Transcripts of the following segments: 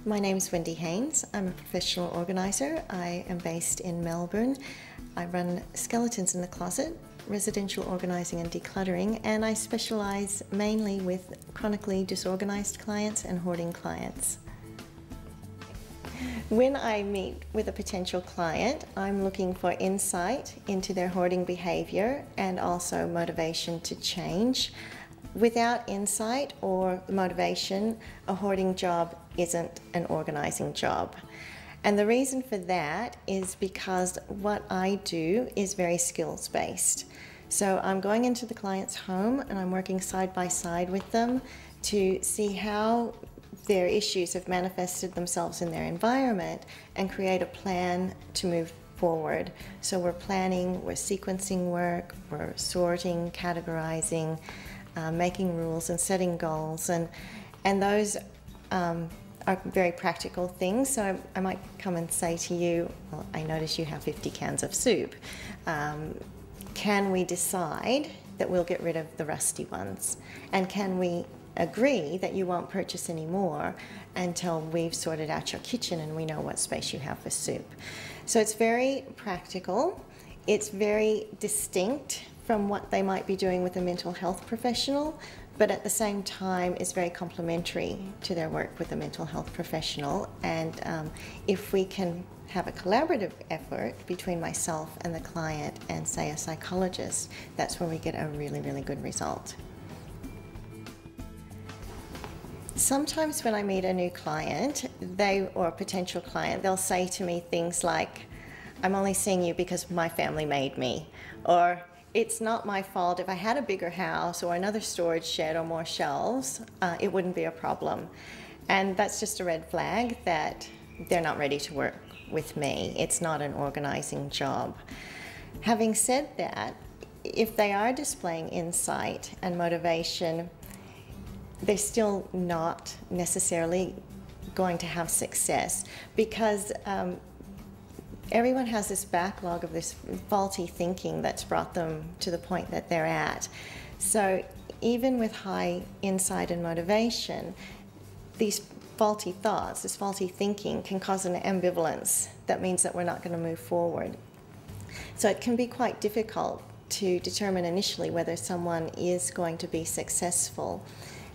My name is Wendy Hanes. I'm a professional organiser. I am based in Melbourne. I run Skeletons in the Closet, residential organising and decluttering, and I specialise mainly with chronically disorganised clients and hoarding clients. When I meet with a potential client, I'm looking for insight into their hoarding behaviour and also motivation to change. Without insight or motivation, a hoarding job isn't an organising job. And the reason for that is because what I do is very skills-based. So I'm going into the client's home and I'm working side by side with them to see how their issues have manifested themselves in their environment and create a plan to move forward. So we're planning, we're sequencing work, we're sorting, categorizing, making rules and setting goals, and those are very practical things. So I might come and say to you, well, I notice you have 50 cans of soup. Can we decide that we'll get rid of the rusty ones? And can we agree that you won't purchase any more until we've sorted out your kitchen and we know what space you have for soup? So it's very practical. It's very distinct from what they might be doing with a mental health professional, but at the same time is very complementary to their work with a mental health professional. And if we can have a collaborative effort between myself and the client and, say, a psychologist, that's where we get a really, really good result. Sometimes when I meet a new client, or a potential client, they'll say to me things like, I'm only seeing you because my family made me, or it's not my fault. If I had a bigger house or another storage shed or more shelves, it wouldn't be a problem. And that's just a red flag that they're not ready to work with me. It's not an organizing job. Having said that, if they are displaying insight and motivation, they're still not necessarily going to have success, because everyone has this backlog of this faulty thinking that's brought them to the point that they're at. So even with high insight and motivation, these faulty thoughts, this faulty thinking can cause an ambivalence. That means that we're not going to move forward. So it can be quite difficult to determine initially whether someone is going to be successful.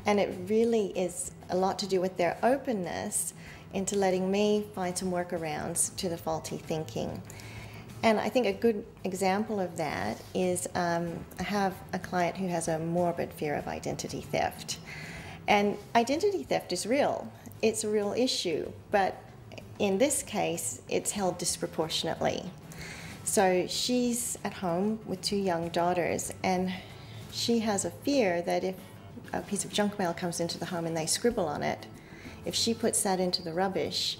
And it really is a lot to do with their openness into letting me find some workarounds to the faulty thinking. And I think a good example of that is I have a client who has a morbid fear of identity theft. And identity theft is real. It's a real issue, but in this case, it's held disproportionately. So she's at home with 2 young daughters, and she has a fear that if a piece of junk mail comes into the home and they scribble on it, if she puts that into the rubbish,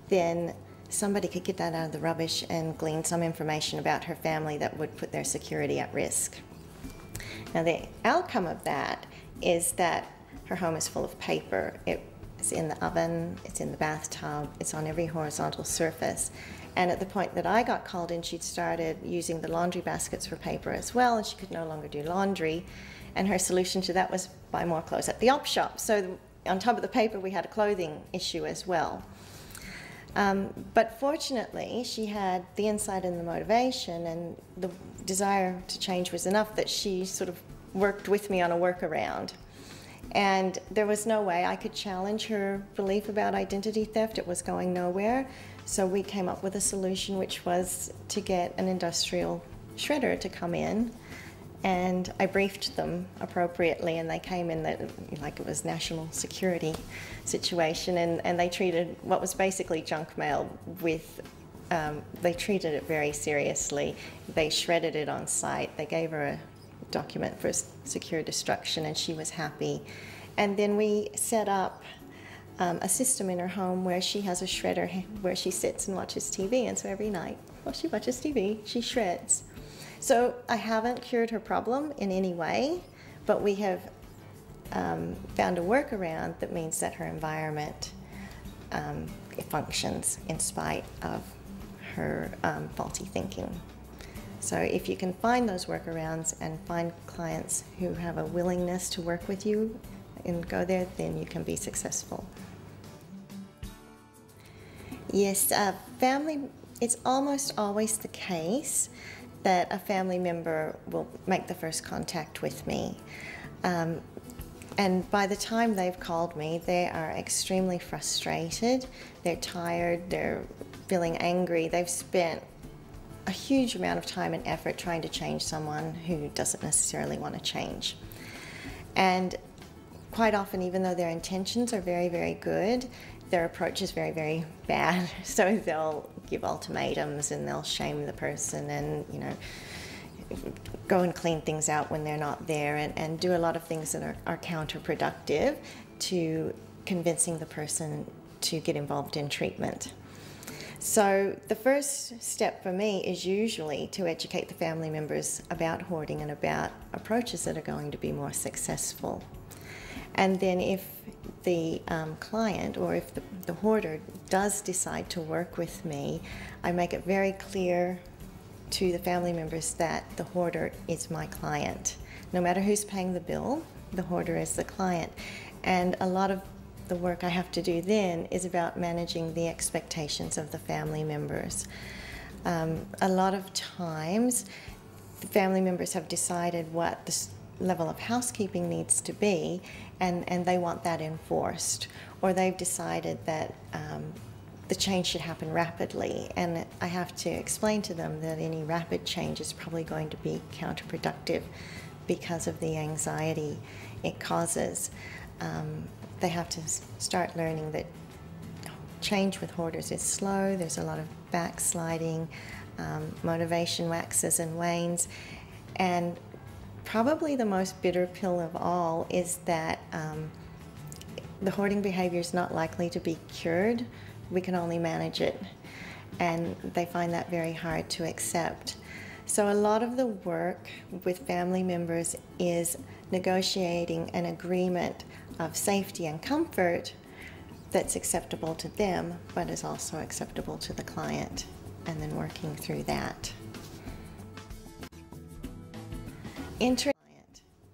then somebody could get that out of the rubbish and glean some information about her family that would put their security at risk. Now the outcome of that is that her home is full of paper. It's in the oven, it's in the bathtub, it's on every horizontal surface. And at the point that I got called in, she'd started using the laundry baskets for paper as well, and she could no longer do laundry. And her solution to that was buy more clothes at the op shop. So on top of the paper, we had a clothing issue as well. But fortunately, she had the insight and the motivation, and the desire to change was enough that she sort of worked with me on a workaround. And there was no way I could challenge her belief about identity theft. It was going nowhere. So we came up with a solution, which was to get an industrial shredder to come in. And I briefed them appropriately, and they came in like it was national security situation, and they treated what was basically junk mail with, they treated it very seriously. They shredded it on site. They gave her a document for secure destruction, and she was happy. And then we set up a system in her home where she has a shredder where she sits and watches TV, and so every night while she watches TV, she shreds. So I haven't cured her problem in any way, but we have found a workaround that means that her environment functions in spite of her faulty thinking. So if you can find those workarounds and find clients who have a willingness to work with you and go there, then you can be successful. Yes, it's almost always the case that a family member will make the first contact with me. And by the time they've called me, they are extremely frustrated, they're tired, they're feeling angry, they've spent a huge amount of time and effort trying to change someone who doesn't necessarily want to change. And quite often, even though their intentions are very, very good, their approach is very, very bad. So they'll give ultimatums and they'll shame the person and, go and clean things out when they're not there and do a lot of things that are counterproductive to convincing the person to get involved in treatment. So the first step for me is usually to educate the family members about hoarding and about approaches that are going to be more successful. And then if the client or if the hoarder does decide to work with me, I make it very clear to the family members that the hoarder is my client. No matter who's paying the bill, the hoarder is the client. And a lot of the work I have to do then is about managing the expectations of the family members. A lot of times, the family members have decided what the level of housekeeping needs to be, and they want that enforced. Or they've decided that the change should happen rapidly, and I have to explain to them that any rapid change is probably going to be counterproductive because of the anxiety it causes. They have to start learning that change with hoarders is slow, there's a lot of backsliding, motivation waxes and wanes, and probably the most bitter pill of all is that the hoarding behavior is not likely to be cured. We can only manage it, and they find that very hard to accept. So a lot of the work with family members is negotiating an agreement of safety and comfort that's acceptable to them, but is also acceptable to the client, and then working through that. Entering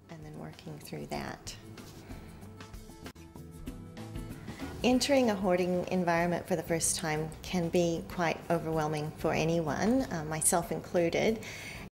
and then working through that. Entering a hoarding environment for the first time can be quite overwhelming for anyone, myself included.